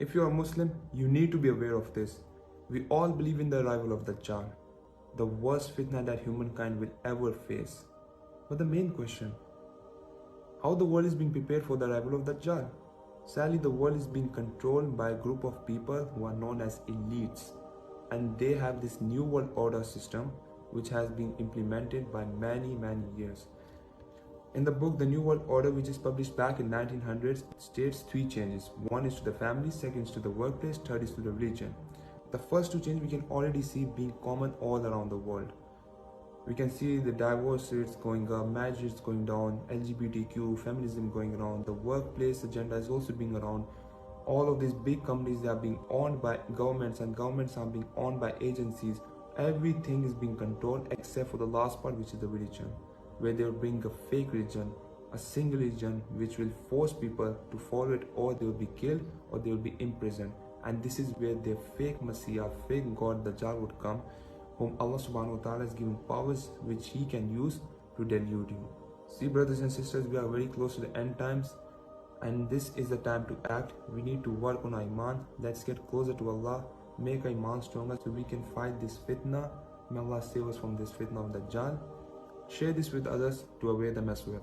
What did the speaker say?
If you are Muslim, you need to be aware of this. We all believe in the arrival of Dajjal, the worst fitna that humankind will ever face. But the main question, how the world is being prepared for the arrival of Dajjal? Sadly, the world is being controlled by a group of people who are known as elites, and they have this new world order system which has been implemented by many years. In the book The New World Order, which is published back in 1900s, states three changes. One is to the family, second is to the workplace, third is to the religion. The first two changes we can already see being common all around the world. We can see the divorce rates going up, marriage rates going down, LGBTQ, feminism going around, the workplace agenda is also being around. All of these big companies are being owned by governments, and governments are being owned by agencies. Everything is being controlled except for the last part, which is the religion, where they will bring a fake religion, a single religion which will force people to follow it, or they will be killed or they will be imprisoned. And this is where their fake Messiah, fake God Dajjal would come, whom Allah subhanahu wa ta'ala has given powers which he can use to delude you. See, brothers and sisters, we are very close to the end times, and this is the time to act. We need to work on our imaan. Let's get closer to Allah, make our imaan stronger so we can fight this fitna. May Allah save us from this fitna of Dajjal. Share this with others to aware them as well.